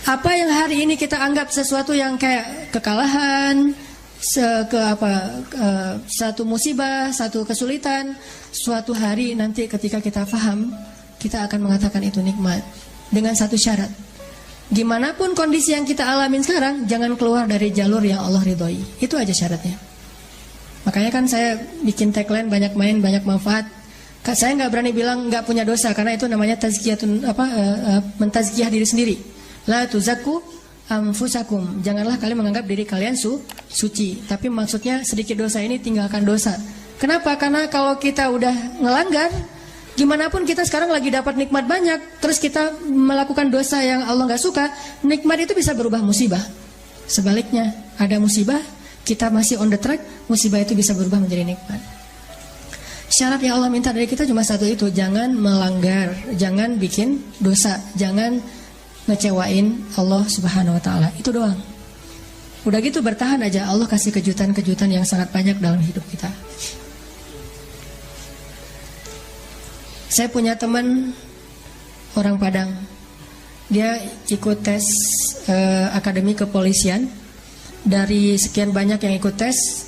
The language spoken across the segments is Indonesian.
Apa yang hari ini kita anggap sesuatu yang kayak kekalahan, satu musibah, satu kesulitan, suatu hari nanti ketika kita paham, kita akan mengatakan itu nikmat. Dengan satu syarat, gimana pun kondisi yang kita alamin sekarang, jangan keluar dari jalur yang Allah ridhoi. Itu aja syaratnya. Makanya kan saya bikin tagline banyak main, banyak manfaat. Saya nggak berani bilang nggak punya dosa, karena itu namanya tazkiyatun mentazkiyah diri sendiri. La tuzakku anfusakum. Janganlah kalian menganggap diri kalian suci. Tapi maksudnya sedikit dosa ini tinggalkan dosa. Kenapa? Karena kalau kita udah ngelanggar, gimana pun kita sekarang lagi dapat nikmat banyak, terus kita melakukan dosa yang Allah nggak suka, nikmat itu bisa berubah musibah. Sebaliknya, ada musibah, kita masih on the track, musibah itu bisa berubah menjadi nikmat. Syarat yang Allah minta dari kita cuma satu itu, jangan melanggar, jangan bikin dosa, jangan ngecewain Allah Subhanahu Wa Taala. Itu doang. Udah gitu bertahan aja, Allah kasih kejutan-kejutan yang sangat banyak dalam hidup kita. Saya punya teman orang Padang, dia ikut tes akademi kepolisian. Dari sekian banyak yang ikut tes,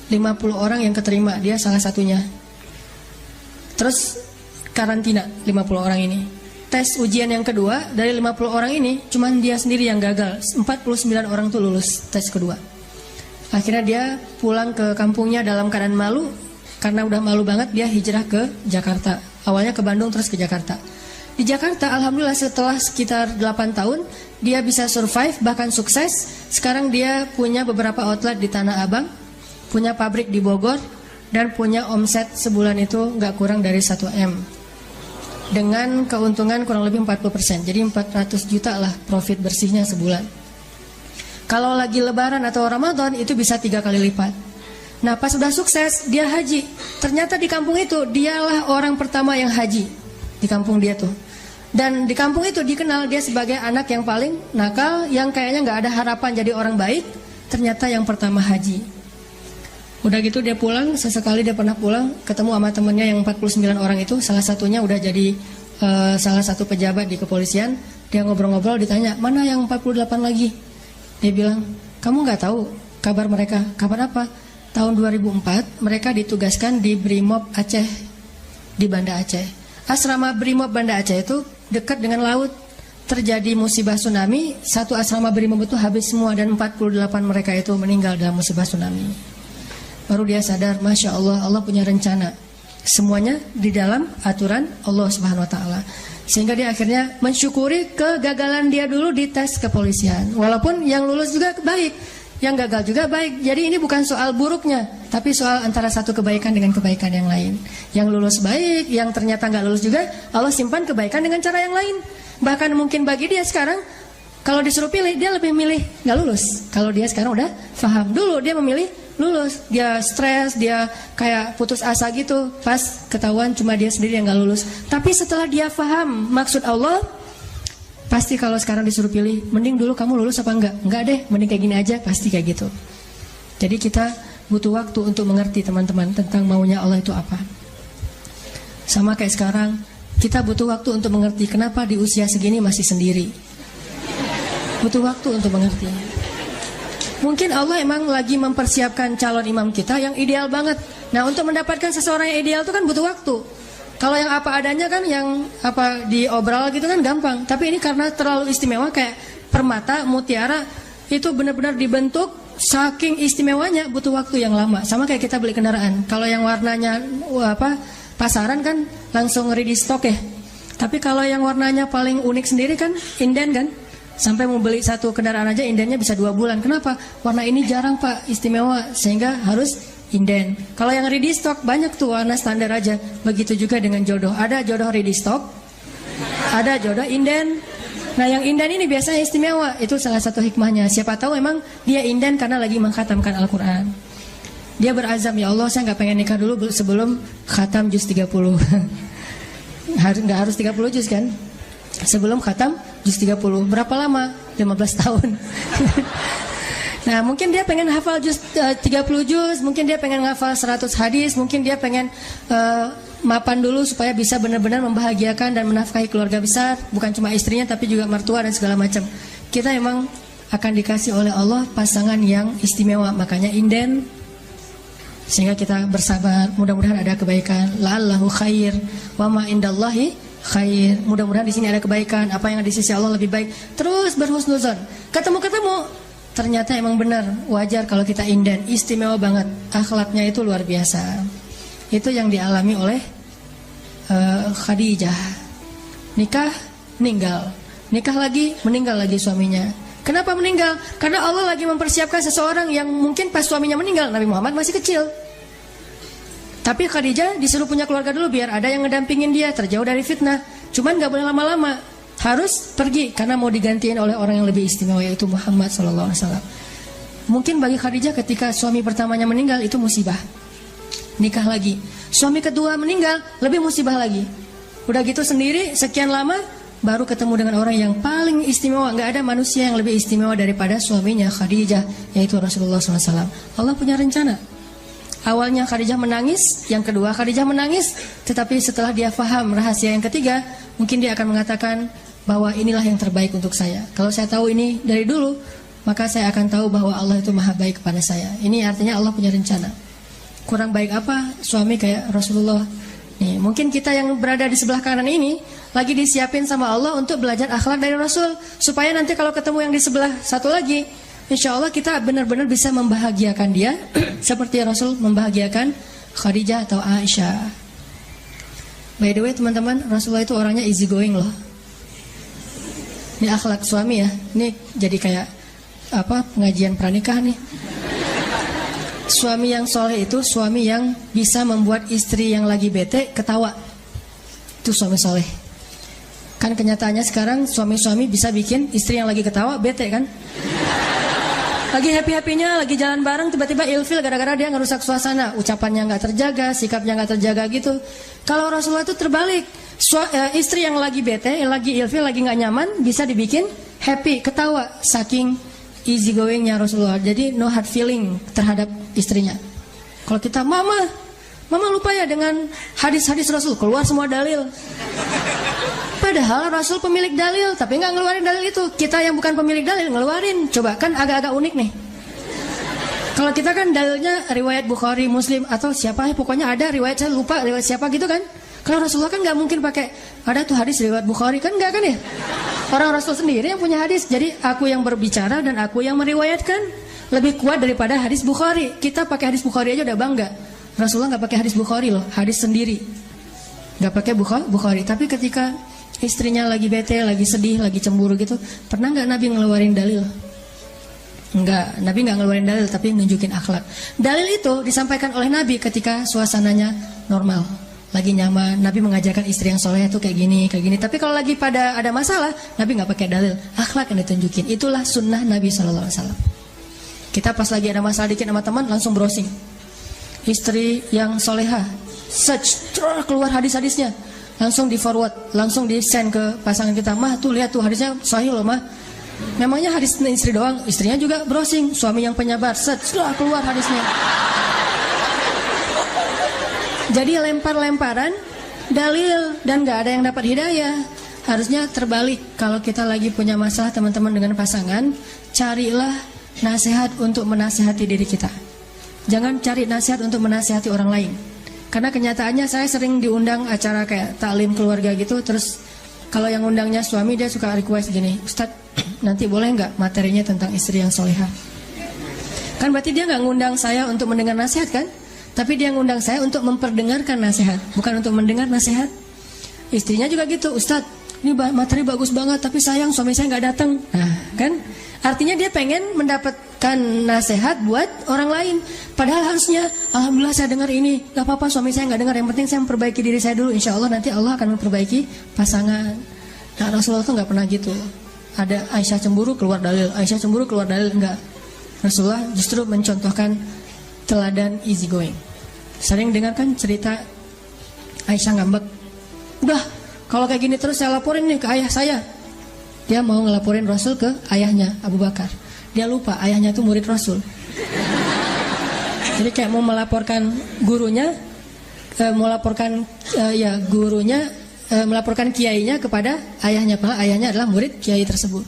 50 orang yang keterima, dia salah satunya. Terus karantina 50 orang ini. Tes ujian yang kedua, dari 50 orang ini cuman dia sendiri yang gagal. 49 orang tuh lulus tes kedua. Akhirnya dia pulang ke kampungnya dalam keadaan malu. Karena udah malu banget, dia hijrah ke Jakarta. Awalnya ke Bandung, terus ke Jakarta. Di Jakarta, alhamdulillah setelah sekitar 8 tahun, dia bisa survive, bahkan sukses. Sekarang dia punya beberapa outlet di Tanah Abang, punya pabrik di Bogor, dan punya omset sebulan itu nggak kurang dari 1 M. Dengan keuntungan kurang lebih 40%. Jadi 400 juta lah profit bersihnya sebulan. Kalau lagi Lebaran atau Ramadan, itu bisa 3 kali lipat. Nah pas sudah sukses, dia haji. Ternyata di kampung itu, dialah orang pertama yang haji. Di kampung dia tuh. Dan di kampung itu dikenal dia sebagai anak yang paling nakal, yang kayaknya nggak ada harapan jadi orang baik. Ternyata yang pertama haji. Udah gitu dia pulang, sesekali dia pernah pulang, ketemu sama temennya yang 49 orang itu. Salah satunya udah jadi salah satu pejabat di kepolisian. Dia ngobrol-ngobrol, ditanya, mana yang 48 lagi? Dia bilang, kamu nggak tahu kabar mereka? Kabar apa? Tahun 2004 mereka ditugaskan di Brimob Aceh, di Banda Aceh. Asrama Brimob Banda Aceh itu dekat dengan laut. Terjadi musibah tsunami, satu asrama Brimob itu habis semua, dan 48 mereka itu meninggal dalam musibah tsunami. Baru dia sadar, Masya Allah, Allah punya rencana. Semuanya di dalam aturan Allah Subhanahu Wa Taala. Sehingga dia akhirnya mensyukuri kegagalan dia dulu di tes kepolisian. Walaupun yang lulus juga baik, yang gagal juga baik. Jadi ini bukan soal buruknya, tapi soal antara satu kebaikan dengan kebaikan yang lain. Yang lulus baik, yang ternyata nggak lulus juga, Allah simpan kebaikan dengan cara yang lain. Bahkan mungkin bagi dia sekarang, kalau disuruh pilih, dia lebih milih nggak lulus. Kalau dia sekarang udah paham, dulu dia memilih lulus. Dia stres, dia kayak putus asa gitu, pas ketahuan cuma dia sendiri yang nggak lulus. Tapi setelah dia paham maksud Allah, pasti kalau sekarang disuruh pilih, mending dulu kamu lulus apa enggak? Enggak deh, mending kayak gini aja, pasti kayak gitu. Jadi kita butuh waktu untuk mengerti teman-teman tentang maunya Allah itu apa. Sama kayak sekarang, kita butuh waktu untuk mengerti kenapa di usia segini masih sendiri. Butuh waktu untuk mengerti. Mungkin Allah emang lagi mempersiapkan calon imam kita yang ideal banget. Nah untuk mendapatkan seseorang yang ideal itu kan butuh waktu. Kalau yang apa adanya kan, yang apa diobral gitu kan gampang. Tapi ini karena terlalu istimewa, kayak permata, mutiara, itu benar-benar dibentuk saking istimewanya, butuh waktu yang lama. Sama kayak kita beli kendaraan. Kalau yang warnanya pasaran kan langsung ready stock ya. Tapi kalau yang warnanya paling unik sendiri kan inden kan. Sampai mau beli satu kendaraan aja indennya bisa 2 bulan. Kenapa? Warna ini jarang Pak, istimewa, sehingga harus inden. Kalau yang ready stock banyak tuh warna standar aja. Begitu juga dengan jodoh. Ada jodoh ready stock, ada jodoh inden. Nah yang inden ini biasanya istimewa. Itu salah satu hikmahnya. Siapa tahu emang dia inden karena lagi mengkhatamkan Al-Quran. Dia berazam, ya Allah saya gak pengen nikah dulu sebelum khatam juz 30. Gak harus 30 juz kan? Sebelum khatam juz 30. Berapa lama? 15 tahun. Nah mungkin dia pengen hafal juz 30 juz, mungkin dia pengen hafal 100 hadis, mungkin dia pengen mapan dulu supaya bisa benar-benar membahagiakan dan menafkahi keluarga besar, bukan cuma istrinya tapi juga mertua dan segala macam. Kita emang akan dikasih oleh Allah pasangan yang istimewa, makanya inden, sehingga kita bersabar. Mudah-mudahan ada kebaikan. La'allahu khair wa ma indallahi khair. Mudah-mudahan di sini ada kebaikan, apa yang ada di sisi Allah lebih baik. Terus berhusnuzon. Ketemu-ketemu, ternyata emang benar, wajar kalau kita inden, istimewa banget, akhlaknya itu luar biasa. Itu yang dialami oleh Khadijah. Nikah, meninggal. Nikah lagi, meninggal lagi suaminya. Kenapa meninggal? Karena Allah lagi mempersiapkan seseorang yang mungkin pas suaminya meninggal, Nabi Muhammad masih kecil. Tapi Khadijah disuruh punya keluarga dulu biar ada yang ngedampingin dia, terjauh dari fitnah. Cuman gak boleh lama-lama, harus pergi karena mau digantiin oleh orang yang lebih istimewa, yaitu Muhammad SAW. Mungkin bagi Khadijah ketika suami pertamanya meninggal itu musibah. Nikah lagi, suami kedua meninggal, lebih musibah lagi. Udah gitu sendiri, sekian lama baru ketemu dengan orang yang paling istimewa. Gak ada manusia yang lebih istimewa daripada suaminya Khadijah, yaitu Rasulullah SAW. Allah punya rencana. Awalnya Khadijah menangis, yang kedua Khadijah menangis, tetapi setelah dia faham rahasia yang ketiga, mungkin dia akan mengatakan bahwa inilah yang terbaik untuk saya. Kalau saya tahu ini dari dulu, maka saya akan tahu bahwa Allah itu maha baik kepada saya. Ini artinya Allah punya rencana. Kurang baik apa suami kayak Rasulullah. Nih, mungkin kita yang berada di sebelah kanan ini lagi disiapin sama Allah untuk belajar akhlak dari Rasul, supaya nanti kalau ketemu yang di sebelah satu lagi, insya Allah kita benar-benar bisa membahagiakan dia seperti Rasul membahagiakan Khadijah atau Aisyah. By the way teman-teman, Rasulullah itu orangnya easy going loh. Ini akhlak suami ya. Ini jadi kayak apa, pengajian pranikah nih. Suami yang soleh itu suami yang bisa membuat istri yang lagi bete ketawa. Itu suami soleh. Kan kenyataannya sekarang suami-suami bisa bikin istri yang lagi ketawa bete kan. Lagi happy-happynya, lagi jalan bareng, tiba-tiba ilfil gara-gara dia ngerusak suasana. Ucapannya gak terjaga, sikapnya gak terjaga gitu. Kalau Rasulullah itu terbalik. Istri yang lagi bete, yang lagi ilfil, lagi gak nyaman, bisa dibikin happy, ketawa. Saking easy goingnya Rasulullah. Jadi no hard feeling terhadap istrinya. Kalau kita, Mama lupa ya dengan hadis-hadis Rasul, keluar semua dalil. Padahal Rasul pemilik dalil, tapi nggak ngeluarin dalil itu. Kita yang bukan pemilik dalil ngeluarin. Coba, kan agak-agak unik nih. Kalau kita kan dalilnya riwayat Bukhari, Muslim, atau siapa ya, pokoknya ada riwayat, saya lupa riwayat siapa gitu kan. Kalau Rasulullah kan nggak mungkin pakai ada tuh hadis riwayat Bukhari, kan nggak kan ya. Orang Rasul sendiri yang punya hadis. Jadi aku yang berbicara dan aku yang meriwayatkan lebih kuat daripada hadis Bukhari. Kita pakai hadis Bukhari aja udah bangga. Rasulullah nggak pakai hadis Bukhari loh, hadis sendiri. Nggak pakai Bukhari. Tapi ketika istrinya lagi bete, lagi sedih, lagi cemburu gitu, pernah nggak Nabi ngeluarin dalil? Enggak, Nabi nggak ngeluarin dalil, tapi nunjukin akhlak. Dalil itu disampaikan oleh Nabi ketika suasananya normal, lagi nyaman. Nabi mengajarkan istri yang soleh itu kayak gini. Tapi kalau lagi pada ada masalah, Nabi nggak pakai dalil, akhlak yang ditunjukin. Itulah sunnah Nabi SAW. Kita pas lagi ada masalah dikit sama teman, langsung browsing. Istri yang soleha, search, keluar hadis-hadisnya, langsung di forward, langsung di send ke pasangan kita. Mah tuh lihat tuh hadisnya sahih loh mah. Memangnya hadis istri doang, istrinya juga browsing. Suami yang penyabar, search, keluar hadisnya. Jadi lempar-lemparan dalil dan gak ada yang dapat hidayah. Harusnya terbalik. Kalau kita lagi punya masalah teman-teman dengan pasangan, carilah nasihat untuk menasihati diri kita. Jangan cari nasihat untuk menasihati orang lain. Karena kenyataannya saya sering diundang acara kayak taklim keluarga gitu. Terus kalau yang undangnya suami, dia suka request gini, Ustadz nanti boleh nggak materinya tentang istri yang soleha. Kan berarti dia nggak ngundang saya untuk mendengar nasihat kan. Tapi dia ngundang saya untuk memperdengarkan nasihat, bukan untuk mendengar nasihat. Istrinya juga gitu, Ustadz ini materi bagus banget, tapi sayang suami saya nggak datang. Nah kan, artinya dia pengen mendapatkan nasihat buat orang lain. Padahal harusnya, alhamdulillah saya dengar ini, gak apa-apa suami saya nggak dengar, yang penting saya memperbaiki diri saya dulu. Insya Allah nanti Allah akan memperbaiki pasangan. Nah Rasulullah tuh nggak pernah gitu. Ada Aisyah cemburu keluar dalil, Aisyah cemburu keluar dalil, enggak. Rasulullah justru mencontohkan teladan easy going. Sering dengarkan cerita Aisyah ngambek, udah kalau kayak gini terus saya laporin nih ke ayah saya. Dia mau ngelaporin Rasul ke ayahnya Abu Bakar. Dia lupa ayahnya itu murid Rasul. Jadi kayak mau melaporkan gurunya melaporkan ya gurunya melaporkan kiainya kepada ayahnya, padahal ayahnya adalah murid kiai tersebut.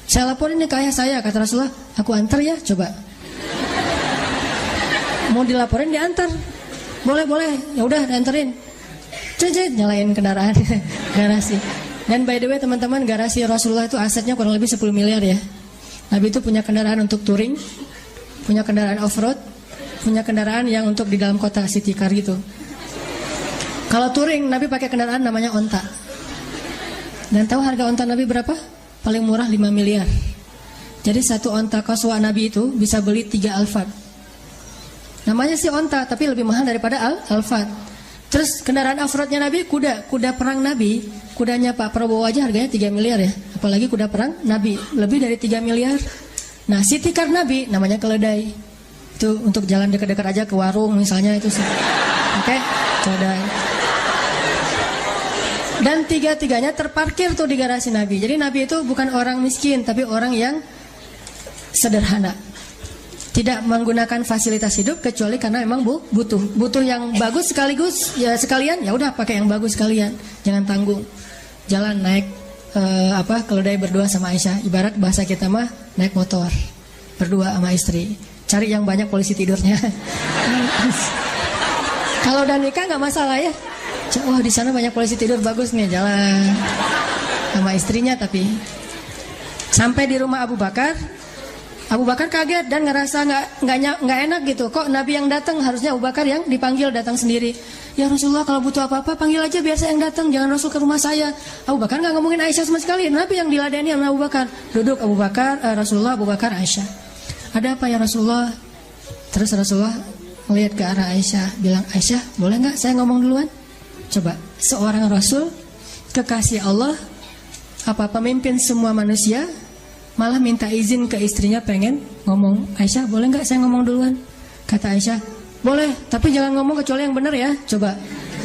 Saya laporin nih ke ayah saya, kata Rasulullah, aku antar ya, coba. Mau dilaporin diantar, boleh, ya udah dianterin. Nyalain kendaraan garasi. Dan by the way teman-teman, garasi Rasulullah itu asetnya kurang lebih 10 miliar ya. Nabi itu punya kendaraan untuk touring, punya kendaraan off-road, punya kendaraan yang untuk di dalam kota, city car gitu. Kalau touring, Nabi pakai kendaraan namanya onta. Dan tahu harga onta Nabi berapa? Paling murah 5 miliar. Jadi satu onta Qaswa Nabi itu bisa beli 3 Alphard. Namanya sih onta, tapi lebih mahal daripada Alphard. Terus kendaraan off-roadnya Nabi, kuda perang Nabi. Kudanya Pak Prabowo aja harganya 3 miliar ya. Apalagi kuda perang Nabi, lebih dari 3 miliar. Nah, city car Nabi namanya keledai. Itu untuk jalan dekat-dekat aja ke warung misalnya itu sih. Oke, keledai. Dan tiga-tiganya terparkir tuh di garasi Nabi. Jadi Nabi itu bukan orang miskin, tapi orang yang sederhana. Tidak menggunakan fasilitas hidup kecuali karena memang butuh yang bagus sekaligus ya sekalian, ya udah pakai yang bagus sekalian. Jangan tanggung. Jalan naik keledai berdua sama Aisyah. Ibarat bahasa kita mah naik motor berdua sama istri. Cari yang banyak polisi tidurnya. Kalau udah nikah nggak masalah ya. Oh di sana banyak polisi tidur, bagus nih, jalan sama istrinya. Tapi sampai di rumah Abu Bakar kaget dan ngerasa nggak enak gitu. Kok Nabi yang datang, harusnya Abu Bakar yang dipanggil datang sendiri. Ya Rasulullah, kalau butuh apa-apa panggil aja biar saya yang datang, jangan Rasul ke rumah saya. Abu Bakar nggak ngomongin Aisyah sama sekali. Nabi yang diladeni sama Abu Bakar. Duduk Abu Bakar, Rasulullah, Abu Bakar, Aisyah. Ada apa ya Rasulullah? Terus Rasulullah melihat ke arah Aisyah, bilang, Aisyah boleh nggak saya ngomong duluan? Coba, seorang Rasul, kekasih Allah, pemimpin semua manusia, malah minta izin ke istrinya pengen ngomong. Aisyah boleh nggak saya ngomong duluan? Kata Aisyah, boleh, tapi jangan ngomong kecuali yang benar ya. Coba,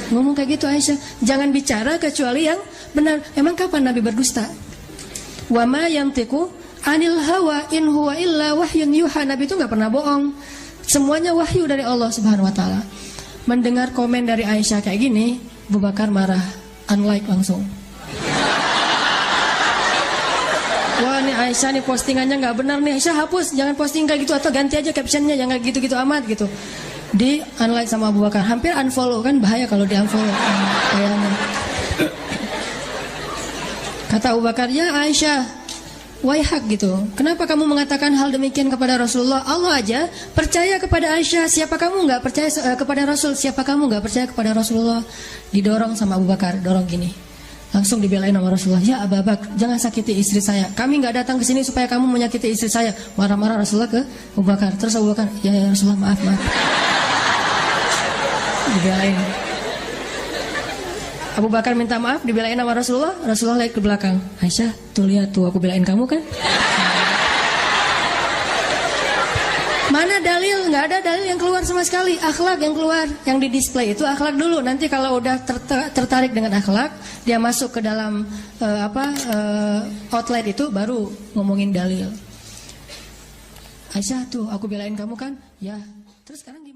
ngomong kayak gitu Aisyah, jangan bicara kecuali yang benar. Emang kapan Nabi berdusta? Wa ma yantiqu anil hawa in huwa illa wahyun yuha. Nabi itu nggak pernah bohong. Semuanya wahyu dari Allah Subhanahu wa taala. Mendengar komen dari Aisyah kayak gini, Abu Bakar marah, unlike langsung. Wah nih Aisyah nih postingannya nggak benar nih, Aisyah hapus, jangan posting kayak gitu atau ganti aja captionnya, jangan gitu-gitu amat gitu. Di unlike sama Abu Bakar, hampir unfollow, kan bahaya kalau di unfollow. Kayaknya. Kata Abu Bakar, ya Aisyah, wahai gitu. Kenapa kamu mengatakan hal demikian kepada Rasulullah? Allah aja percaya kepada Aisyah. Siapa kamu nggak percaya kepada Rasul? Siapa kamu nggak percaya kepada Rasulullah? Didorong sama Abu Bakar, dorong gini. Langsung dibelain sama Rasulullah. Ya Abu Bakar, jangan sakiti istri saya. Kami nggak datang ke sini supaya kamu menyakiti istri saya. Marah-marah Rasulullah ke Abu Bakar. Terus Abu Bakar, ya Rasulullah maaf. Dibelain. Abu Bakar minta maaf, dibelain sama Rasulullah. Rasulullah lihat ke belakang. Aisyah, tuh lihat tuh aku belain kamu kan? Mana dalil? Nggak ada dalil yang keluar sama sekali. Akhlak yang keluar, yang di display itu akhlak dulu. Nanti kalau udah tertarik dengan akhlak, dia masuk ke dalam outlet itu baru ngomongin dalil. Aisyah tuh aku belain kamu kan? Ya. Terus sekarang